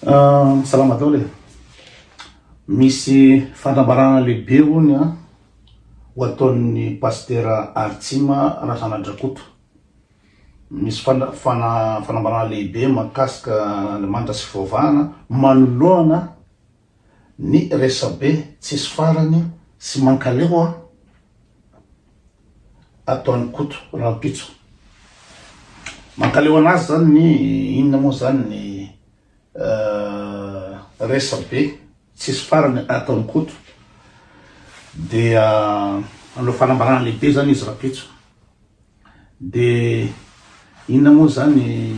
Salama daoly. Misy fanambarana lehibe hony ho ataon'ny pasteur Artsima Razanadrakoto. Misy fanambarana lehibe mahakasika Andriamanitra sy fivavahana manoloana ny resabe tsisy farany sy mankaleo ataon'ny Koto Rampitso. Mankaleo anazy zany ny inona moa zany ny resabe tsisy farany ataon'ny Koto dia anao fanambarana lehibe zany izy Rampitso. De inona moa zany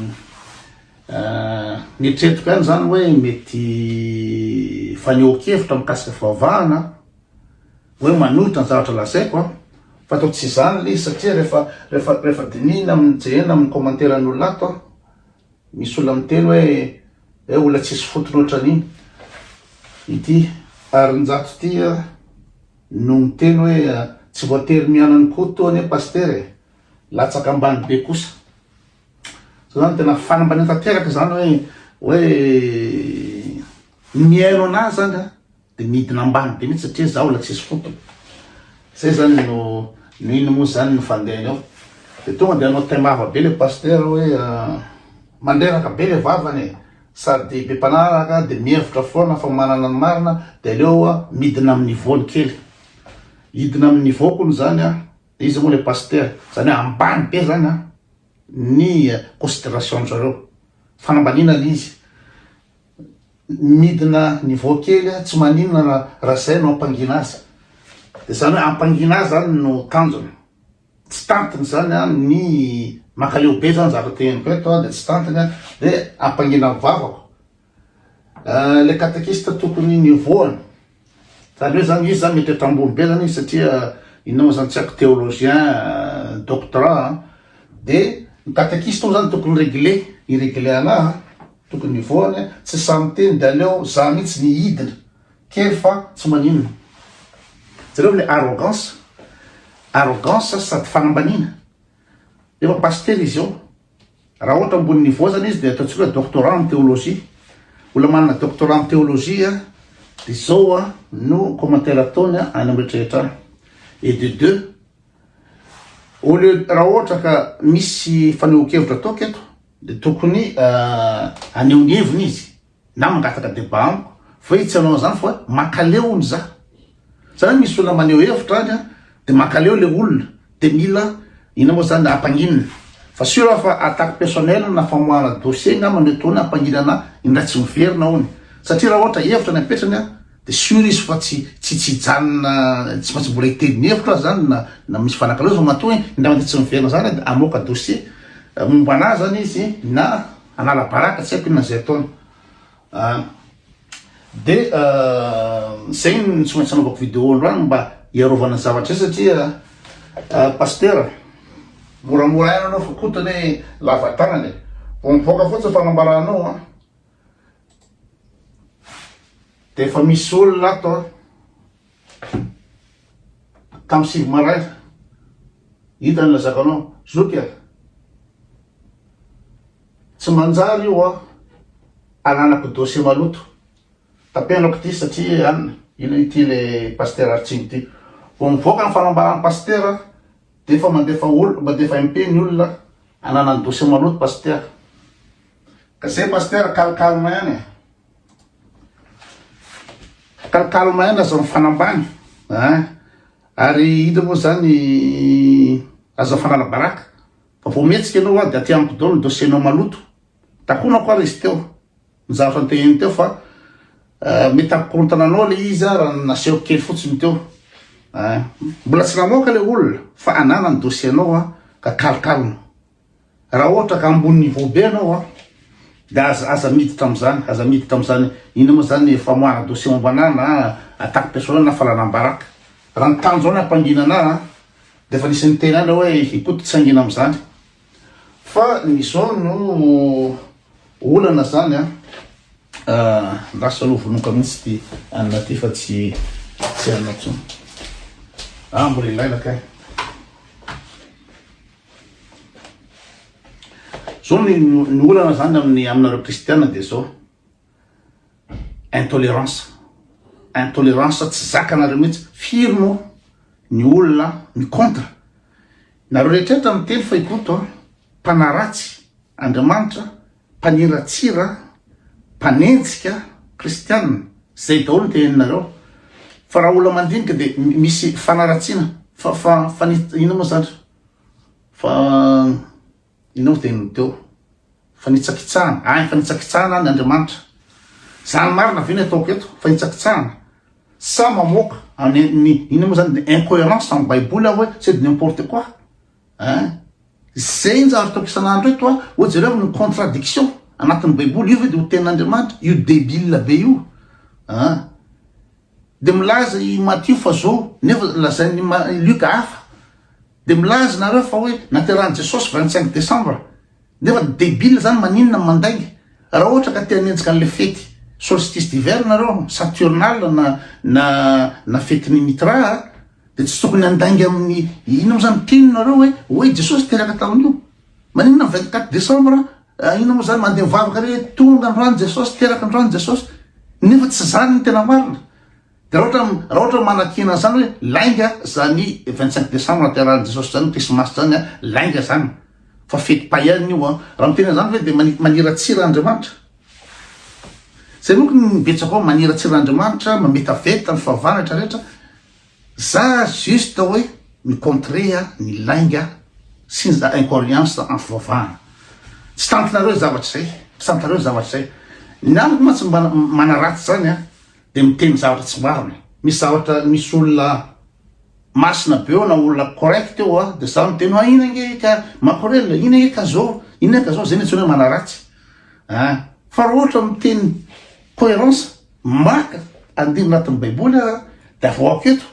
nitretrika any zany hoe mety faneho-kevitra mikasika fivavahana hoe manohitra ny zavatra lazaiko fa atao tsy zany le satria rehefa dinina amin'jena amin'ny commentaire n'olona ato misy olona miteny hoe olona tsisy fotony ohatran'iny ity ary njato ty no miteny hoe tsy voatery mianany Koto any pasteur latsaka ambany be kosa. So zany tena fanambaniana tanteraka zany hoe miaino anazy zany de midina ambany be mihitsy satria zaho olona tsisy fotony. Zay zany no ino moa zany no fandehany ao. De tonga de anao taimava be le pasteur hoe manderaka be le vavany sady be mpanaraka de mihevitra foana fa manana ny marina de aleo midina amin'ny niveau kely. Idina amin'ny niveau koa zany izy moa le pasteur zany ambany be zany ny considération zareo. Fanambaniana izy midina niveau kely tsy maninona raha zay no ampangina azy. De zany hoe ampangina azy zany no tanjony. Tsy tantiny zany ny mankaleo be zany zavatra tegniko eto de tsy tantiny de ampangina vavako. Le catéchiste tokony nivoany zany hoe zany izy zany metoetra ambony be zany izy satria inona moa zany tsy haiko théologien doctorat de ny catéchiste zany tokony irréglé anahy tokony nivoany tsy samy teny de aleo za mihitsy ny hidina kely fa tsy maninona. Zareo le arrogance sady fanambaniana. Efa pasteur izy io raha ohatra ambony niveau zany izy de ataontsika hoe doctorat en théologie. Olona manana doctorat en théologie de zao no commentaire ataony any amin'ny rehetrarehetra. Et de deux, au lieu raha ohatra ka misy faneho-kevitra ataoko eto de tokony aneho ny heviny izy na mangataka débat amiko fa izy tsy anao zany fa mankaleo ny za. Zany misy olona maneho hevitra any de mankaleo le olona de mila ina moa zany ampanginina. Fa sûr fa attaque personnelle na famoahana dossier ngamba ny tony ampanginana indray tsy miverina hony. Satria raha ohatra hevitra ny apetrany de sûr izy fa tsy janona tsy maintsy mbola hiteny hevitra zany na misy fanakaleo fa matoa indray mandeha tsy miverina zany de amoaka dossier momba anazy zany izy na anala baraka tsy haiko inona zay ataony. De zay ny tsy maintsy anaovako vidéo androany mba iarovana zavatra satria pasteur moramora aina anao fa Kotony hoe lava tagnany vo mivoaka fotsiny fanambaranao de efa misy olona ato tamy sivy maray hitany lazakanao zoky tsy manjary io ananako dossier maloto tapenako ty satria anina ino ity le pasteur Artsima ty vo mivoaka ny fanambarany pasteur de efa mandefa MP ny olona ananany dossier maloto pasteur. Ka zay pasteur calme ihany calme ihany aza mifanambany ary ino moa zany aza fanala baraka fa vo mihetsika anao de aty amiko dao ny dossiernao maloto tahonako ary izy teo ny zavatra antegniny teo fa mety ampikorontana anao le izy raha naseho kely fotsiny teo. Mbola tsy namoaka le olona fa anana ny dossiernao ka calme. Raha ohatra ka ambony niveau be anao de aza miditra am'zany ino moa zany famoahana dossier momba anahy na attaque personnelle na falanam-baraka. Raha ny tanjo any ampangina anahy de fa nisy niteny any hoe Koto tsy angina am'zany fa nizao no olana zany lasa aloha vonoka mihitsy ty anina ty fa tsy anina tsony. Mbola ilailaka zao ny olana zany aminareo kristiana de zao intolérance tsy zakanareo mihitsy firy moa ny olona ny contre nareo rehetrrehetra miteny fa ikoto mpanaratsy Andriamanitra, mpaniratsira, mpanenjika kristianina, zay daholo ny teneninareo. Fa raha olona mandinika de misy fanaratsiana ino moa zany ino moa teniny teo fanitsakitsahana fanitsakitsahana ny Andriamanitra zany marina ve ny ataoko eto fanitsakitsahana sa mamoaka ino moa zany incohérence amin'ny baiboly hoe c'est de n'importe quoi zay ny zavatra ataoko isan'andro eto hoe jereo ny contradiction anatin'ny baiboly io ve de ho tenin'Andriamanitra io débile be io de milaza i Matthieu fa zao nefa lazainy Luka hafa de milaza nareo fa hoe naterahany Jesosy 25 décembre nefa débile zany maninona mandainga raha ohatra ka tia hanenjika an'le fety solstice d'hiver nareo saturnal na fetiny mitra de tsy tokony andainga amin'ny ino moa zany teninareo hoe Jesosy teraka tamin'io maninona 24 décembre ino moa zany mandeha mivavaka re tonga androany Jesosy teraka androany Jesosy nefa tsy zany ny tena marina. De raha ohatra manakina zany hoe lainga zany 25 décembre naterahany Jesosy zany Christmas zany lainga zany fa fety païenne io raha miteny zany hoe de maniratsira Andriamanitra. Zay moko ny betsaka ao maniratsira Andriamanitra mametaveta ny fahavana rehetrarehetra za juste hoe micontrer ny lainga sy ny incohérence amin'ny fivavahana. Tsy tantinareo zavatra zay namako ma tsy manaratsy zany de miteny zavatra tsy marina misy zavatra misy olona masina be eo na olona correct eo de za miteny hoe ina nge ka makorel ina nge ka zao zay ny tsy hoe manaratsy fa raha ohatra miteny cohérence maka andino anatin'ny baiboly de avoako eto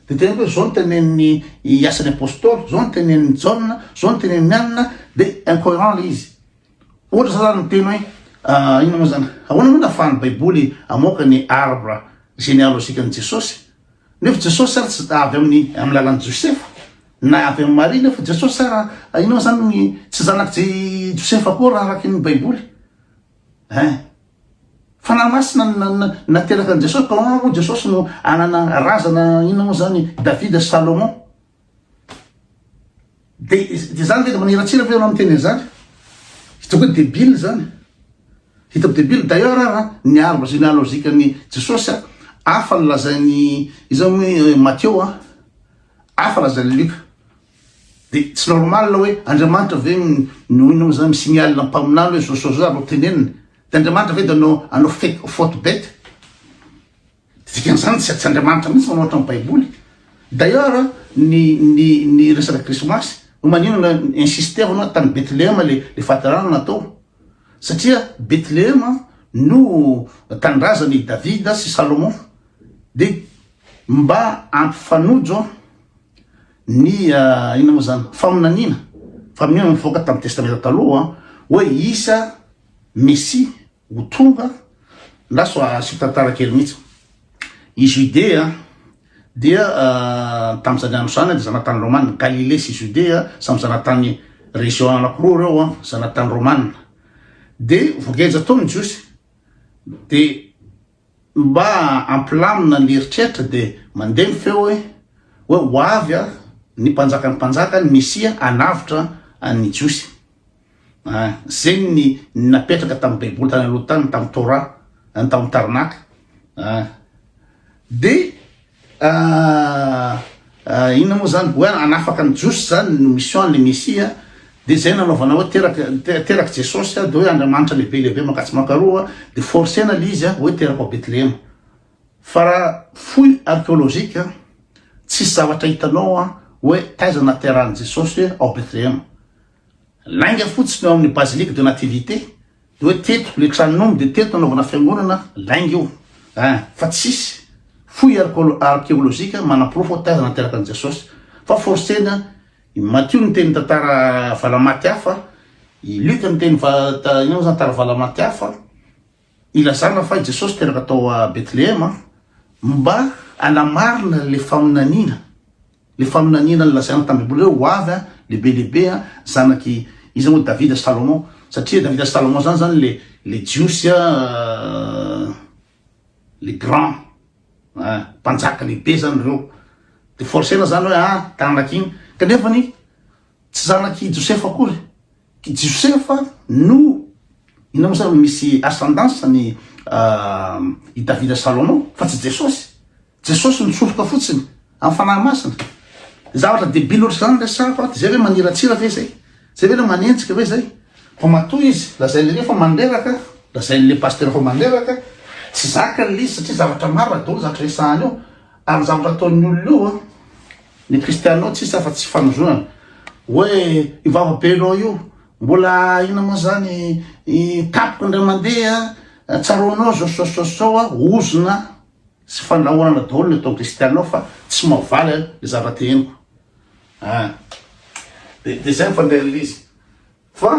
de tena hoe zao ny tenen'ny asan'ny apôstôly zao ny tenen'ny John zao ny tenen'ny Anna de incohérent le izy ohatra zany miteny hoe ino moa zany ahoana moa nafahan'ny baiboly amoaka ny arbre généalogique ny Jesosy nefa Jesosy ary tsy avy amin'ny lalan'ny Josefa na avy amin'ny Marie nefa Jesosy ary ino zany tsy zanak'i Josefa koa raha araky ny baiboly fa namasina nateraka ny Jesosy ka moa Jesosy no anana razana ino moa zany David sy Salomon de zany ve de maniratsira ve anao miteny zany hitako hoe débile zany hitako débile d'ailleurs ny arbre généalogique ny Jesosy afa lazainy izany hoe Matthieu afa lazainy Luka de tsy normal hoe Andriamanitra ve no ino zany misignale mpaminany hoe zao ro teneniny de Andriamanitra ve de anao faute bête dikan'izany tsy Andriamanitra mihitsy manao ohatran'ny baiboly. D'ailleurs ny resaka Christmas manino insister anao tany Bethléem le fahatarana natao satria Bethléem no tanindrazany David sy Salomon de mba ampifanojo ny ino moa zany faminaniana mivoaka tamin'ny testamenta taloha hoe isa Messie ho tonga laso asitantara kely mihitsy i Judée dia tamin'ny zanany zany de zanatany Romane Galilée sy Judée samy zanatany région anakiroa reo zanatany Romane de voageja tao ny jiosy de mba ampilamina ny eritreritra de mandeha ny feo hoe ho avy ny mpanjaka ny Mesia anavitra ny jiosy zay ny napetraka tamin'ny baiboly tany aloha tany tamin'ny Torah tamin'ny Taranaka de ino moa zany hoe anafaka ny jiosy zany ny mission le Mesia de zay nanaovana hoe teraka Jesosy de hoe Andriamanitra lehibe makatsy makaroa de forcena le izy hoe teraka ao Bethléem fa raha fouille archéologique tsisy zavatra hitanao hoe taiza naterahany Jesosy ao Bethléem lainga fotsiny eo amin'ny basilique de nativité de hoe teto le tranon'omby de teto nanaovana fiangonana lainga io fa tsisy fouille archéologique manaprofo hoe taiza nateraka any Jesosy fa forcena Matthieu ny teny tantara valamaty hafa i Luka ny teny ino zany tantara valamaty hafa ilazana fa Jesosy teraka tao a Bethléem mba anamarina le faminaniana lazaina tamin'ny baiboly hoe ho avy lehibe zanaky izy moa David sy Salomon satria David sy Salomon zany le jiosy les grands mpanjaka lehibe zany reo de forcena zany hoe tagnaka igny kanefa ny tsy zanaky Josefa akory Josefa no ina moa zany misy ascendance ny i Davida Salomon fa tsy Jesosy nitsofoka fotsiny amin'ny fanahy masina zavatra debile ohatry zany resaka de zay hoe maniratsira ve zay hoe manenjika ve zay fa matoa izy lazainy le fa mandreraka lazainy le pasteur fa mandreraka tsy zaka le izy satria zavatra maro adolo zavatra resahany eo ary zavatra ataon'ny olona io ny kristianao tsisy afa tsy fanozonana hoe ivavabenao io mbola ina moa zany tapoky ndray mandeha tsaroanao zao ozona sy fandrahoana daholo ny atao kristianao fa tsy maovaly le zavatra teheniko de zay mifandrena izy fa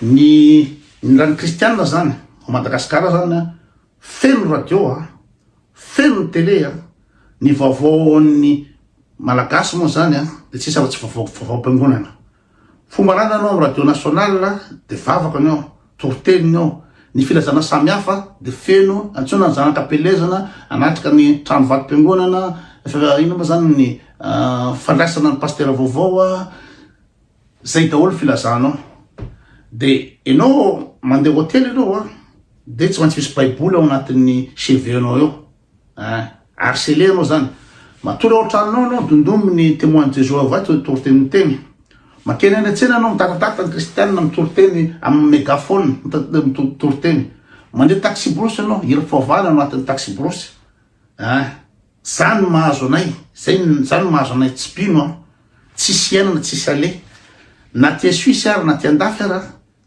ny rany kristianina zany Madagasikara zany feno radio feno télé ny vaovaon'ny malagasy moa zany de tsisy afa tsy vaovao-piangonana fomba rananao amin'ny radio national de vavaka anao toriteninao ny filazana samihafa de feno antsona ny zanakapelezana anatrika ny trano vatom-piangonana ino moa zany ny fandraisana ny pasteur vaovao zay daholo filazanao de enao mandeha hôtely anao de tsy maintsy misy baiboly ao anatin'ny CV-nao eo harcelé anao zany matory ao tranonao anao dondomy ny témoin de Jéhovah vai toriteny miteny makeny any an-tsena anao mitatatata ny kristianina mitoriteny amin'ny mégaphone mitoriteny mandeha taxi brosy anao ira-poavaly ao anatin'ny taxi brosy zany mahazo anay zany mahazo anay tsy pino tsisy iainana tsisy ale na tia Suisse ary na tia andafy ary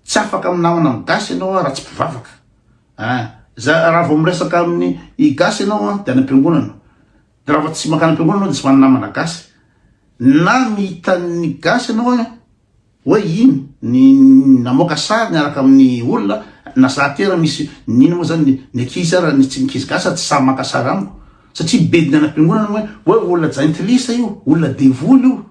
tsy afaka amin'ny namana amin'ny gasy ianao raha tsy mpivavaka raha vao miresaka amin'ny gasy ianao de any am-piangonana de raha vao tsy makany am-piangonana de tsy manana namana gasy na mihitan'ny gasy ianao hoe iny ny namoaka sary niaraka amin'ny olona na zahatera misy nino moa zany ny ankizy ary ny tsy nikizy gasy tsy samy maka sary amiko satria bediny any am-piangonana hoe olona jaintilisa io olona devoly io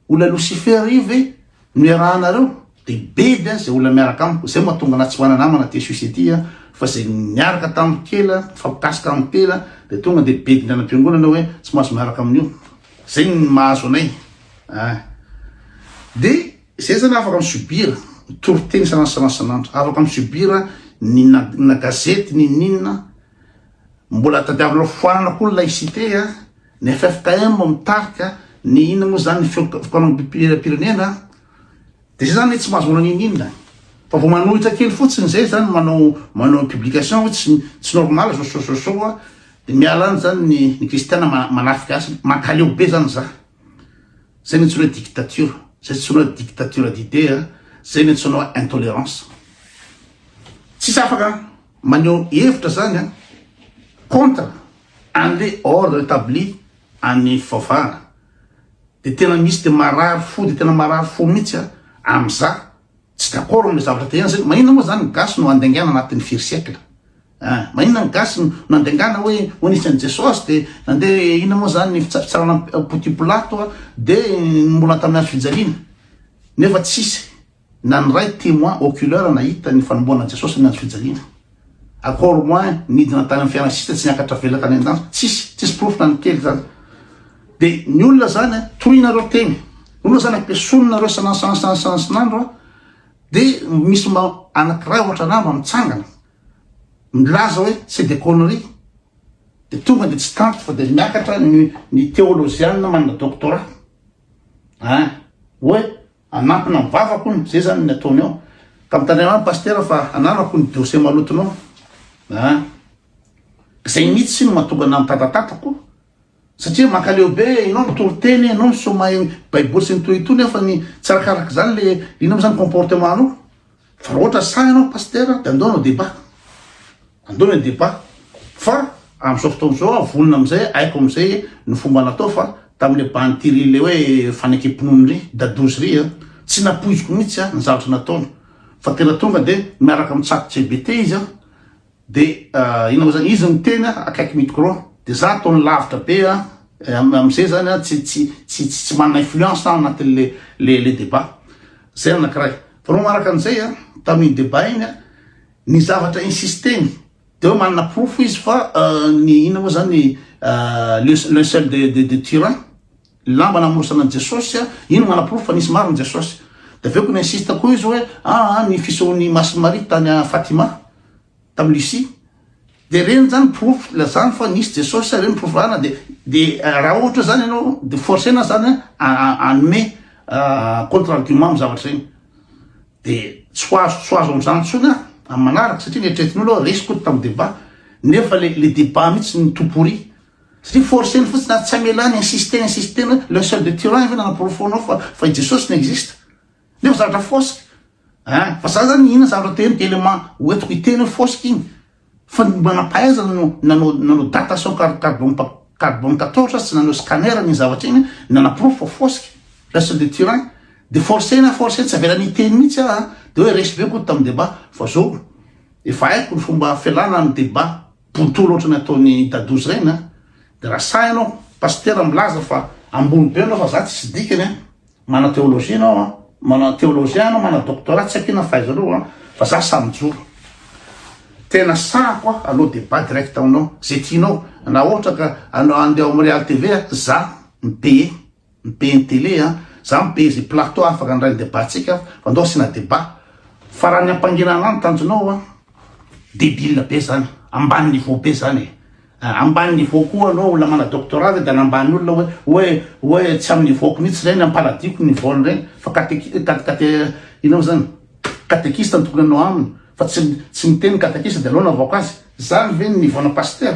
olona Lucifer io ve miarahanareo de bedy zay olona miaraka amiko zay mahatonga na tsy manana namana te société fa zay miaraka tamin'ny kela fampikasika amin'ny tela de tonga de bediny any am-piangonana hoe tsy mahazo miaraka amin'io zay ny mahazo anay de zay zany afaka misubira toriteny sanandro afaka misubira na gazety ninina mbola tadiavinao foanana koa laïcité ny FFKM mitarika ny ina moa zany fipirenena de zay zany tsy mahazo manao ninina fa vao manohitra kely fotsiny zay zany manao publication tsy normal zao de mialany zany ny kristiana manafika azy mankaleo be zany zay ny antsoina dictature zay antsoina dictature d'idée zay ny antsoina intolérance tsisy afaka maneho hevitra zany contre anle ordre établi any fivavahana de tena misy de marary fo de tena marary fo mihitsy amza tsy d'accord amle zavatra tehana zay maninona moa zany gasy no andengana anatin'ny firy siècle maninona ny gasy no andengana hoe onisan'ny Jesosy de nandeha ina moa zany ny fitsarana Pontipilato de mbola tamin'ny andro fijaliana nefa tsisy na ny ray témoin oculaire nahita ny fanomboana Jesosy amin'ny andro fijaliana encore moins nidina tany amin'ny fianasista tsy niakatra vela tany an-danjo tsisy proof na ny kely zany de ny olona zany tohinareo teny olona zany ampiasononareo sanandro de misy anakiray ohatra nambo mitsangana milaza hoe c'est des conneries de tonga de tsy tanto fa de miakatra ny théologienne manana doctorat hoe anampina mivavako ony zay zany ny ataony ao ka mitandremany pasteur fa ananako ny dossier malotonao zay mihitsy no mahatonga na mitatatako satria mankaleo be inao mitoriteny anao misomay baiboly sy nytoitony fa ny tsarakaraka zany le ina moa zany comportement anao fa raha ohatra say anao pasteur de andao no débat fa am'izao fotoana zao volona amizay aiko amizay ny fomba natao fa tamile bantiry le hoe fanekepinony ry dadozy ry tsy napoiziko mihitsy ny zavatra nataony fa tena tonga de miaraka mitsatotsy be te izy de ina moa zany izy miteny akaiky micro de za ataony lavitra be amizay zany tsy manana influence anatin'le débat zay anakiray fa no maraka an'izay tamin'ny débat iny ny zavatra insisteny de manana profo izy fa ny ina moa zany le seul de tyran lamba namorosana an Jesosy ino mana profo fa nisy mariny Jesosy de aveo ko n'insiste koa izy hoe ny fisohony Masiny Maria tany Fatima tamy Lucie de reny zany profo lazany fa nisy Jesosy reny profo rana de raha ohatra zany ianao de forcena zany anome contre argument amy zavatra regny de tsy azo am'zany tsony amy manaraka satria nietretin'olo resy koa tamy débat nefa le débat mihitsy ny topory satria forceny fotsy na tsy amelany insister le seul de tyran ve nanaprofonao fa i Jesosy n'existe nefa zavatra fosika fa za zany ina zavatra teny élément hoentiko hiteny fosika igny fa manampahaizana nanao datation carbone 14 tsy nanao scanner ny zavatra igny nanaprofo fa fosika le seul de tyran de forcena tsy avelany hiteny mihitsy de hoe resy be koa tamy débat fa zao efa haiko ny fomba fialana amy débat pontolo ohatrany ataony dadozy regny de raha sa ianao pasteur milaza fa ambony be anao fa za tsisy dikany mana théologie anao mana théologien anao mana doctorat tsy akina fahaizanao fa za samijoro tena sako aloha débat direct aminao zay tianao na ohatra ka anao andeha amy Real TV za mipaye ny télé za mipaye zay plateau afaka andray débat tsika fa andao sina débat fa raha ny ampanginana any tanjonao débile be zany ambany niveau be zany ambany niveau koa anao olona mana doctorat de anambany olona hoe tsy amy niveau ko mihitsy regny ampaladiko niveau regny fa inao zany catéchiste ny tokony anao aminy fa tsy miteny catéchiste de alona avako azy zany ve ny niveau na pasteur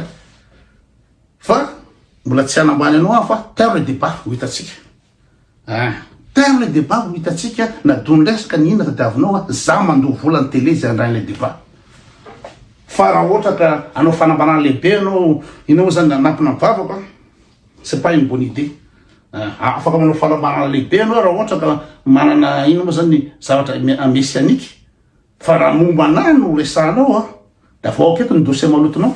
fa mbola tsy anambany anao fa terre le débat ho hitatsika terre le débat ho hitatsika nadony resaka ny ina tadiavinao za mandoha vola ny télé zay andray le débat fa raha ohatra ka anao fanambarana lehibe anao inao zany nanampina mivavaka c'est pas une bonne idée afaka manao fanambarana lehibe anao raha ohatra ka manana ino moa zany zavatra messianique fa raha momba anahy no resanao da vao aketo ny dossier malotonao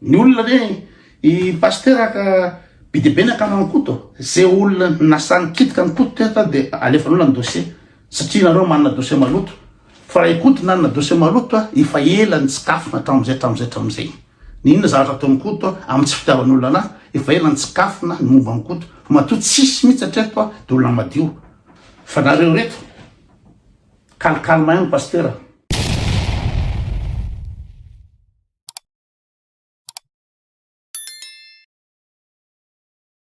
ny olona regny i pasteur ka bidebe ny akanany koto zay olona nasany kitika ny koto teata de alefan'olona ny dossier satria nareo manana dossier maloto fa raha ikoto nanana dossier maloto efa ela ny tsikafona tramizay ny inona zavatra atao mikoto amy tsy fitiavan'olona anahy efa ela ny tsikafona ny momba mikoto fa matoa tsisy mihitsy atreto de olona madio fa nareo reto calme ihany pasteur